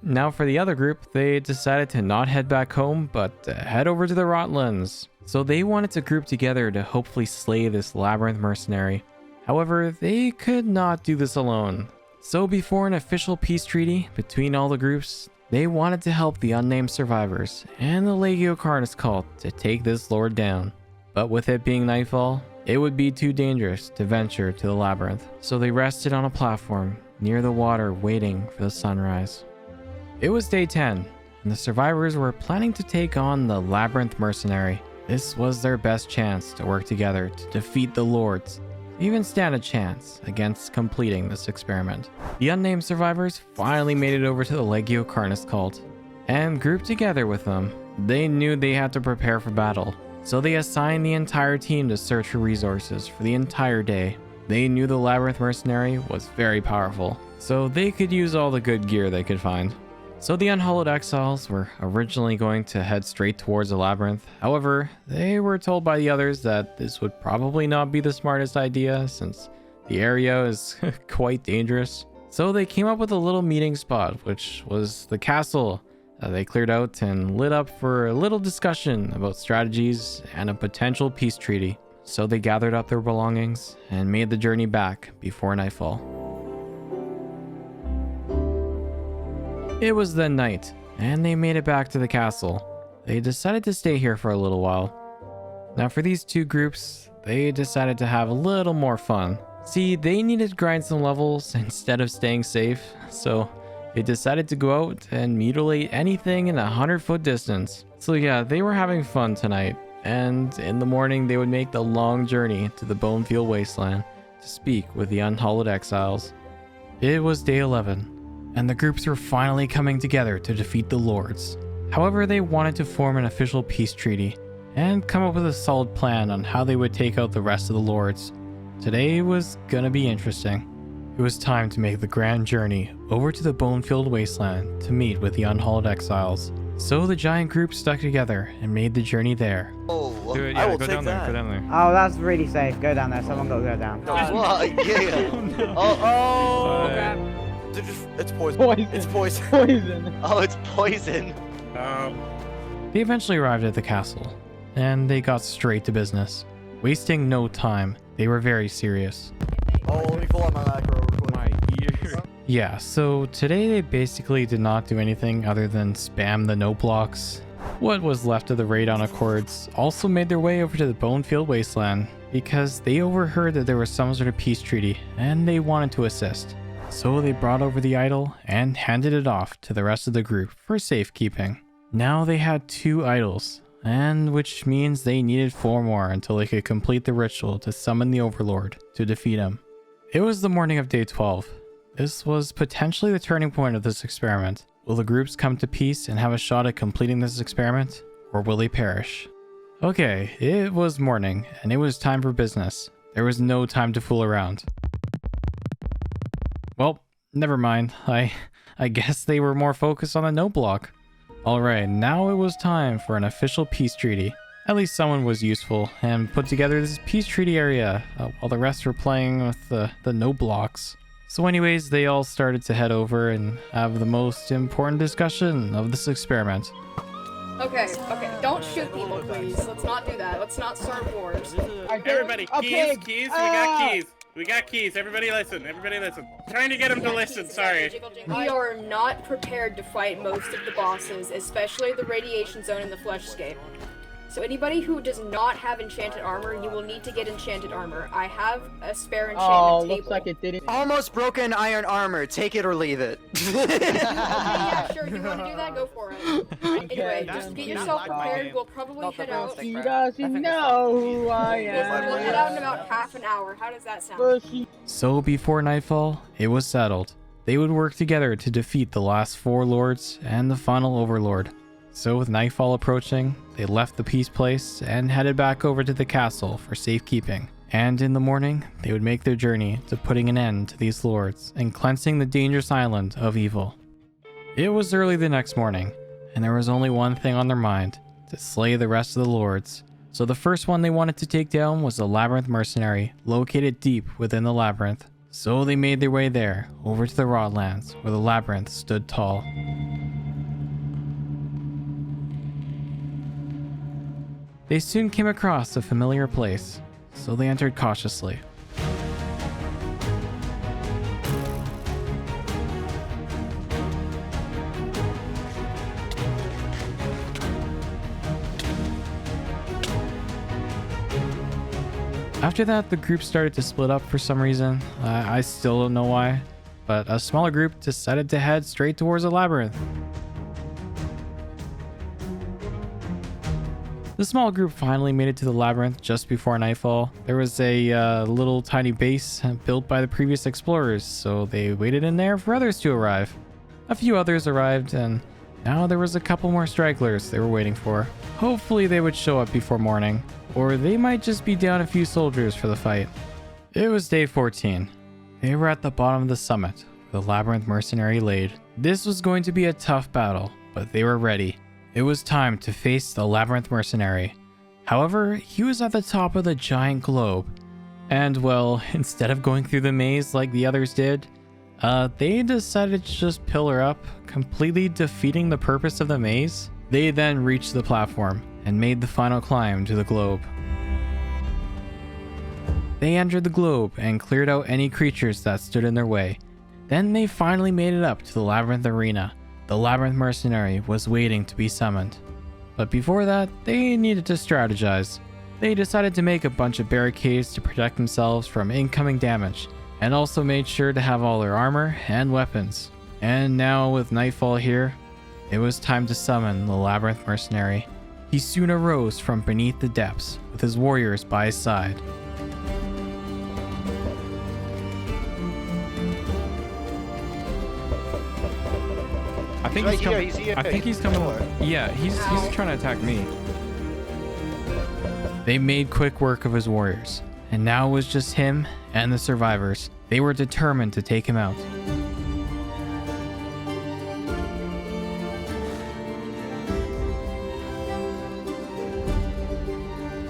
Now for the other group, they decided to not head back home, but head over to the Rotlands. So they wanted to group together to hopefully slay this labyrinth mercenary. However, they could not do this alone. So before an official peace treaty between all the groups, they wanted to help the unnamed survivors and the Legio Carnis cult to take this lord down. But with it being nightfall, it would be too dangerous to venture to the labyrinth. So they rested on a platform near the water waiting for the sunrise. It was day 10, and the survivors were planning to take on the Labyrinth Mercenary. This was their best chance to work together to defeat the Lords, even stand a chance against completing this experiment. The unnamed survivors finally made it over to the Legio Carnus cult, and grouped together with them, they knew they had to prepare for battle. So they assigned the entire team to search for resources for the entire day. They knew the Labyrinth Mercenary was very powerful, so they could use all the good gear they could find. So the Unhallowed Exiles were originally going to head straight towards the Labyrinth. However, they were told by the others that this would probably not be the smartest idea since the area is quite dangerous. So they came up with a little meeting spot, which was the castle. They cleared out and lit up for a little discussion about strategies and a potential peace treaty. So they gathered up their belongings and made the journey back before nightfall. It was then night, and they made it back to the castle. They decided to stay here for a little while. Now for these two groups, they decided to have a little more fun. See, they needed to grind some levels instead of staying safe, so they decided to go out and mutilate anything in 100-foot distance. So yeah, they were having fun tonight, and in the morning they would make the long journey to the Bonefield Wasteland to speak with the Unhallowed Exiles. It was day 11, and the groups were finally coming together to defeat the Lords. However, they wanted to form an official peace treaty and come up with a solid plan on how they would take out the rest of the Lords. Today was gonna be interesting. It was time to make the grand journey over to the Bonefield Wasteland to meet with the Unhallowed Exiles. So the giant group stuck together and made the journey there. Oh, Do it, I yeah, will go take down that. there, go down there. Oh, that's really safe. Go down there. Someone got to go down. What? Yeah. Oh, crap. It's poison. It's poison. Poison. Oh, it's poison. They eventually arrived at the castle, and they got straight to business. Wasting no time, they were very serious. Oh, let me pull out my macro real quick. My ear. Yeah, so today they basically did not do anything other than spam the no blocks. What was left of the Radon Accords also made their way over to the Bonefield Wasteland because they overheard that there was some sort of peace treaty and they wanted to assist. So they brought over the idol and handed it off to the rest of the group for safekeeping. Now they had 2 idols, and which means they needed 4 more until they could complete the ritual to summon the Overlord to defeat him. It was the morning of day 12. This was potentially the turning point of this experiment. Will the groups come to peace and have a shot at completing this experiment, or will they perish? Okay, it was morning, and it was time for business. There was no time to fool around. Well, never mind. I guess they were more focused on the no block. Alright, now it was time for an official peace treaty. At least someone was useful and put together this peace treaty area while the rest were playing with the no blocks. So anyways, they all started to head over and have the most important discussion of this experiment. Okay, don't shoot people, please. Let's not do that. Let's not start wars. Everybody, keys, we got keys. Everybody listen. Trying to get them to listen, sorry. We are not prepared to fight most of the bosses, especially the radiation zone and the fleshscape. So anybody who does not have enchanted armor, you will need to get enchanted armor. I have a spare enchantment table. Looks like it didn't. Almost broken iron armor. Take it or leave it. Okay, yeah, sure. You want to do that? Go for it. Anyway, just get yourself prepared. We'll probably head out. He doesn't know who I am. We'll head out in about half an hour. How does that sound? So before nightfall, it was settled. They would work together to defeat the last 4 lords and the final overlord. So with nightfall approaching, they left the peace place and headed back over to the castle for safekeeping. And in the morning, they would make their journey to putting an end to these lords and cleansing the dangerous island of evil. It was early the next morning, and there was only one thing on their mind: to slay the rest of the lords. So the first one they wanted to take down was the Labyrinth Mercenary, located deep within the labyrinth. So they made their way there, over to the Rodlands, where the labyrinth stood tall. They soon came across a familiar place, so they entered cautiously. After that, the group started to split up for some reason. I still don't know why. but a smaller group decided to head straight towards the labyrinth. The small group finally made it to the labyrinth just before nightfall. There was a little tiny base built by the previous explorers, so they waited in there for others to arrive. A few others arrived, and now there was a couple more stragglers they were waiting for. Hopefully they would show up before morning, or they might just be down a few soldiers for the fight. It was day 14. They were at the bottom of the summit, where the labyrinth mercenary laid. This was going to be a tough battle, but they were ready. It was time to face the labyrinth mercenary. However, he was at the top of the giant globe. And well, instead of going through the maze like the others did, they decided to just pillar up, completely defeating the purpose of the maze. They then reached the platform and made the final climb to the globe. They entered the globe and cleared out any creatures that stood in their way. Then they finally made it up to the labyrinth arena. The labyrinth mercenary was waiting to be summoned. But before that, they needed to strategize. They decided to make a bunch of barricades to protect themselves from incoming damage, and also made sure to have all their armor and weapons. And now with nightfall here, it was time to summon the labyrinth mercenary. He soon arose from beneath the depths with his warriors by his side. I think he's coming. Yeah, he's trying to attack me. They made quick work of his warriors, and now it was just him and the survivors. They were determined to take him out.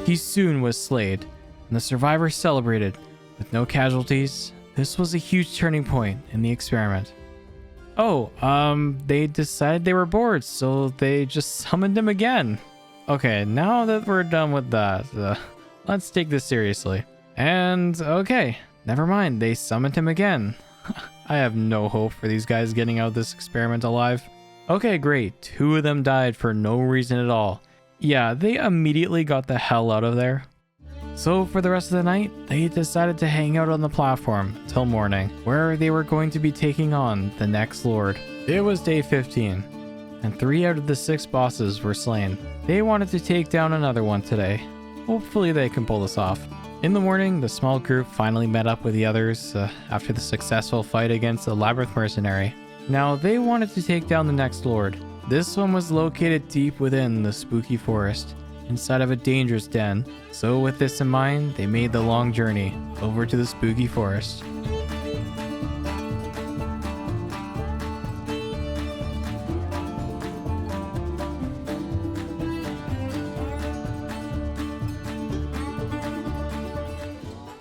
He soon was slayed, and the survivors celebrated. With no casualties, this was a huge turning point in the experiment. Oh, they decided they were bored, so they just summoned him again. Okay, now that we're done with that, let's take this seriously. And, okay, never mind, they summoned him again. I have no hope for these guys getting out of this experiment alive. Okay, great, 2 of them died for no reason at all. Yeah, they immediately got the hell out of there. So for the rest of the night, they decided to hang out on the platform till morning, where they were going to be taking on the next lord. It was day 15, and 3 out of the 6 bosses were slain. They wanted to take down another one today. Hopefully they can pull this off. In the morning, the small group finally met up with the others after the successful fight against the labyrinth mercenary. Now they wanted to take down the next lord. This one was located deep within the spooky forest, inside of a dangerous den. So with this in mind, they made the long journey over to the spooky forest.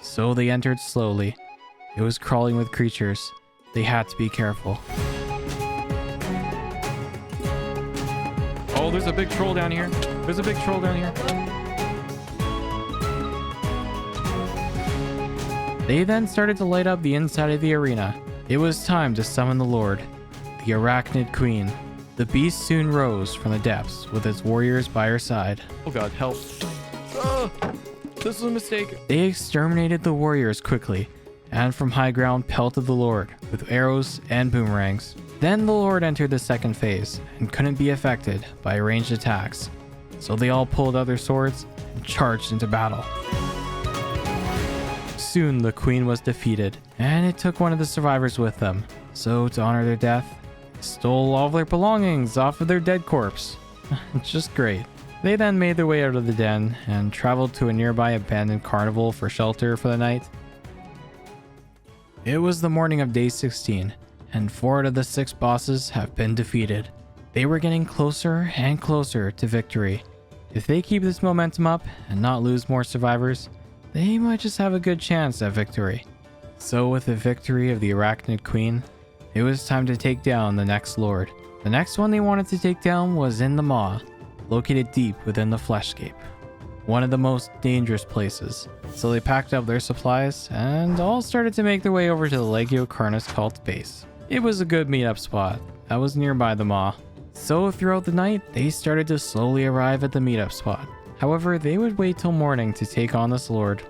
So they entered slowly. It was crawling with creatures. They had to be careful. Oh, there's a big troll down here. There's a big troll down here. They then started to light up the inside of the arena. It was time to summon the Lord, the Arachnid Queen. The beast soon rose from the depths with its warriors by her side. Oh god, help. This was a mistake. They exterminated the warriors quickly, and from high ground pelted the Lord with arrows and boomerangs. Then the Lord entered the second phase and couldn't be affected by ranged attacks. So they all pulled out their swords and charged into battle. Soon the queen was defeated, and it took one of the survivors with them. So to honor their death, they stole all of their belongings off of their dead corpse. Just great. They then made their way out of the den and traveled to a nearby abandoned carnival for shelter for the night. It was the morning of day 16, and 4 out of the 6 bosses have been defeated. They were getting closer and closer to victory. If they keep this momentum up and not lose more survivors, they might just have a good chance at victory. So with the victory of the Arachnid Queen, it was time to take down the next lord. The next one they wanted to take down was in the Maw, located deep within the Fleshscape, one of the most dangerous places. So they packed up their supplies and all started to make their way over to the Legio Carnus cult base. It was a good meetup spot that was nearby the Maw. So throughout the night, they started to slowly arrive at the meetup spot. However, they would wait till morning to take on this lord.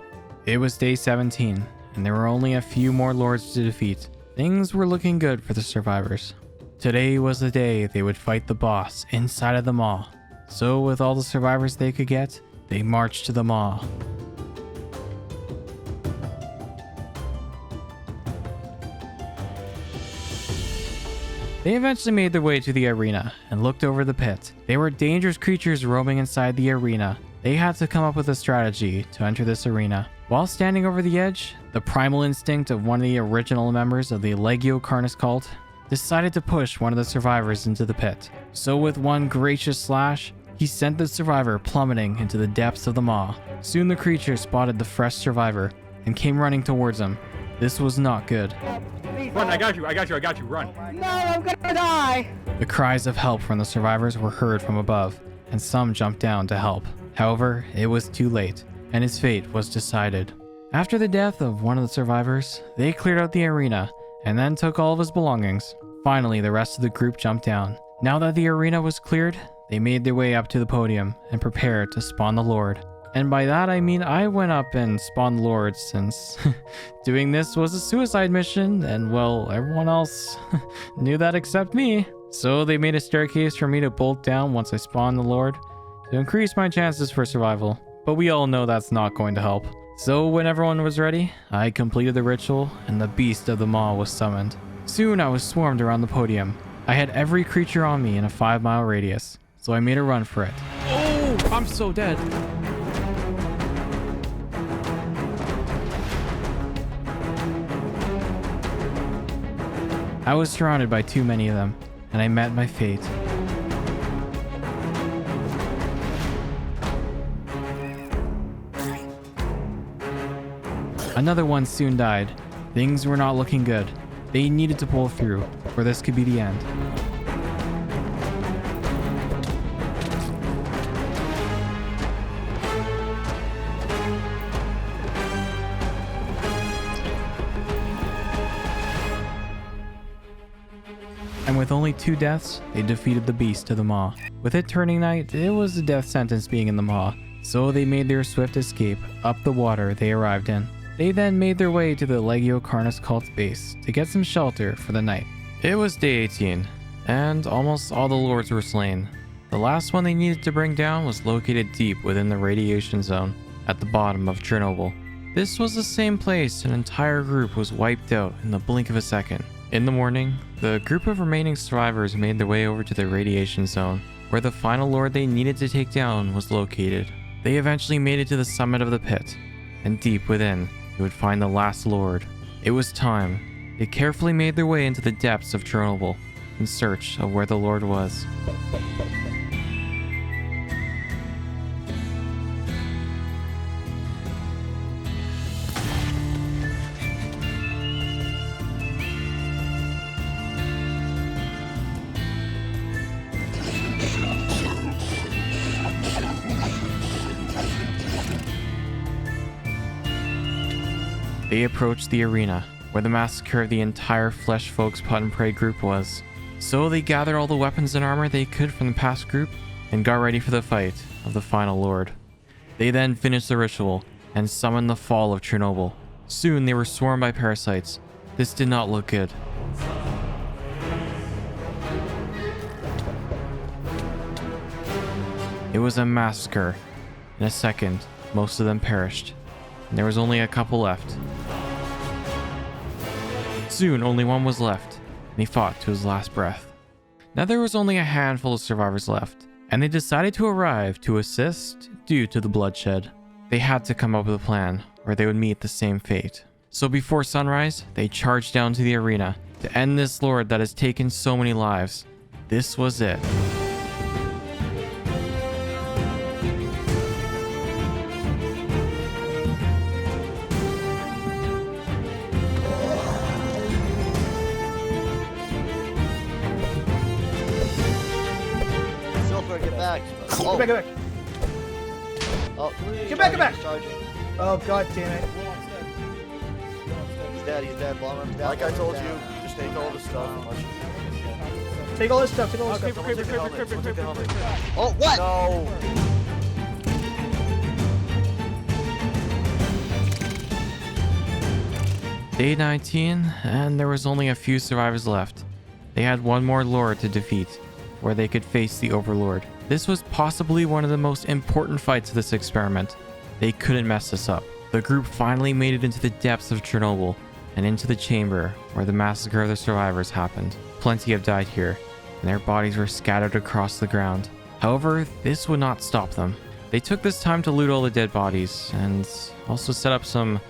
It was day 17, and there were only a few more lords to defeat. Things were looking good for the survivors. Today was the day they would fight the boss inside of the mall. So with all the survivors they could get, they marched to the mall. They eventually made their way to the arena and looked over the pit. There were dangerous creatures roaming inside the arena. They had to come up with a strategy to enter this arena. While standing over the edge, the primal instinct of one of the original members of the Legio Carnis cult decided to push one of the survivors into the pit. So with one gracious slash, he sent the survivor plummeting into the depths of the maw. Soon the creature spotted the fresh survivor and came running towards him. This was not good. Run, I got you, run. No, I'm gonna die! The cries of help from the survivors were heard from above, and some jumped down to help. However, it was too late, and his fate was decided. After the death of one of the survivors, they cleared out the arena, and then took all of his belongings. Finally, the rest of the group jumped down. Now that the arena was cleared, they made their way up to the podium and prepared to spawn the Lord. And by that I mean I went up and spawned the Lord, since doing this was a suicide mission, and well, everyone else knew that except me. So they made a staircase for me to bolt down once I spawned the Lord to increase my chances for survival. But we all know that's not going to help. So when everyone was ready, I completed the ritual and the beast of the maw was summoned. Soon I was swarmed around the podium. I had every creature on me in a 5-mile radius, so I made a run for it. Oh, I'm so dead. I was surrounded by too many of them, and I met my fate. Another one soon died. Things were not looking good. They needed to pull through, or this could be the end. And with only 2 deaths, they defeated the beast of the maw. With it turning night, it was a death sentence being in the maw, so they made their swift escape up the water they arrived in. They then made their way to the Legio Carnis cult base to get some shelter for the night. It was day 18, and almost all the lords were slain. The last one they needed to bring down was located deep within the radiation zone, at the bottom of Chernobyl. This was the same place an entire group was wiped out in the blink of a second. In the morning, the group of remaining survivors made their way over to the radiation zone, where the final lord they needed to take down was located. They eventually made it to the summit of the pit, and deep within, they would find the last lord. It was time. They carefully made their way into the depths of Chernobyl, in search of where the lord was. They approached the arena, where the massacre of the entire Flesh Folks Put and Pray group was. So they gathered all the weapons and armor they could from the past group, and got ready for the fight of the final lord. They then finished the ritual, and summoned the fall of Chernobyl. Soon they were swarmed by parasites. This did not look good. It was a massacre. In a second, most of them perished, and there was only a couple left. Soon, only one was left, and he fought to his last breath. Now there was only a handful of survivors left, and they decided to arrive to assist due to the bloodshed. They had to come up with a plan, or they would meet the same fate. So before sunrise, they charged down to the arena to end this lord that has taken so many lives. This was it. Oh. Get back. Oh, Get back. Charging. Oh, god damn it. He's dead. Blonde down. Like I told you, just take all the stuff. Take all this stuff. Oh, what? No. Day 19, and there was only a few survivors left. They had one more lord to defeat, where they could face the overlord. This was possibly one of the most important fights of this experiment. They couldn't mess this up. The group finally made it into the depths of Chernobyl and into the chamber where the massacre of the survivors happened. Plenty have died here, and their bodies were scattered across the ground. However, this would not stop them. They took this time to loot all the dead bodies and also set up some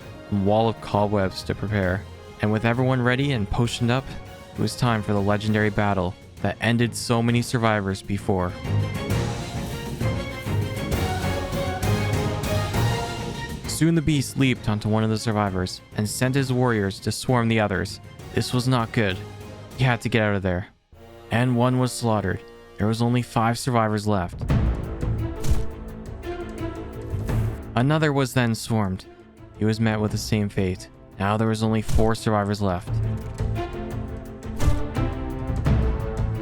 wall of cobwebs to prepare. And with everyone ready and potioned up, it was time for the legendary battle that ended so many survivors before. Soon the beast leaped onto one of the survivors and sent his warriors to swarm the others. This was not good. He had to get out of there. And one was slaughtered. There was only 5 survivors left. Another was then swarmed. He was met with the same fate. Now there was only 4 survivors left.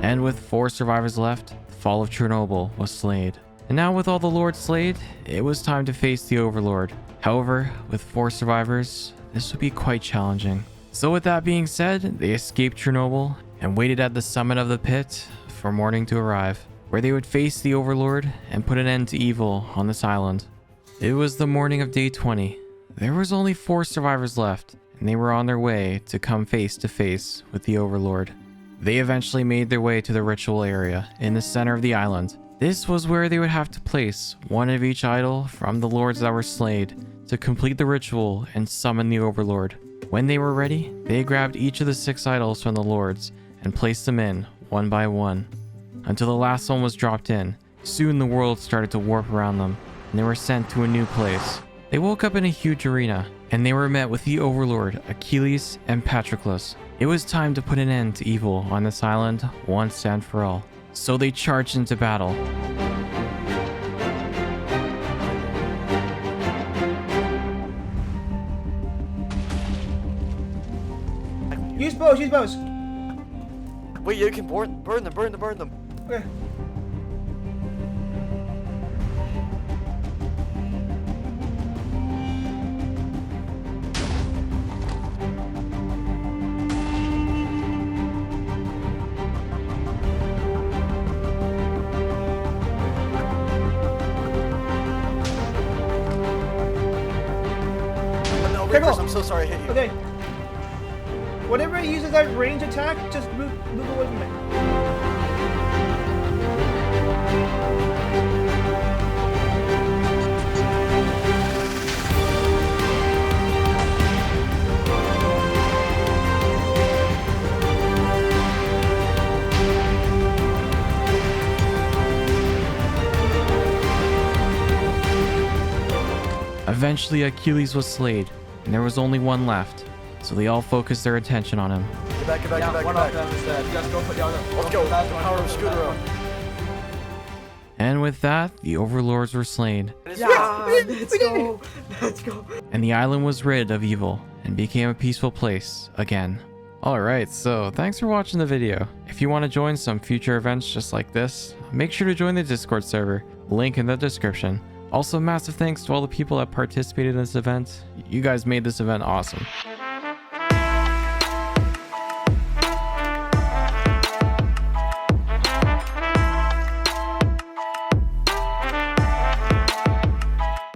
And with 4 survivors left, the fall of Chernobyl was slayed. And now with all the lords slayed, it was time to face the overlord. However, with 4 survivors, this would be quite challenging. So with that being said, they escaped Chernobyl and waited at the summit of the pit for morning to arrive, where they would face the overlord and put an end to evil on this island. It was the morning of day 20. There was only 4 survivors left, and they were on their way to come face to face with the overlord. They eventually made their way to the ritual area in the center of the island. This was where they would have to place one of each idol from the lords that were slayed to complete the ritual and summon the overlord. When they were ready, they grabbed each of the 6 idols from the lords and placed them in one by one until the last one was dropped in. Soon the world started to warp around them, and they were sent to a new place. They woke up in a huge arena, and they were met with the overlord, Achilles and Patroclus. It was time to put an end to evil on this island once and for all. So they charged into battle. Use bows, use bows. Wait, you can burn them. Okay. I'm so sorry I hit you. Okay. Whenever it uses that range attack, just move away from it. Eventually, Achilles was slayed, and there was only one left, so they all focused their attention on him. Get back. One of them is dead. Just go for the other. Let's go. Power of scooter up. And with that, the overlords were slain, Yeah, let's go. Let's go. and the island was rid of evil and became a peaceful place again. Alright, so thanks for watching the video. If you want to join some future events just like this, make sure to join the Discord server, link in the description. Also, massive thanks to all the people that participated in this event. You guys made this event awesome.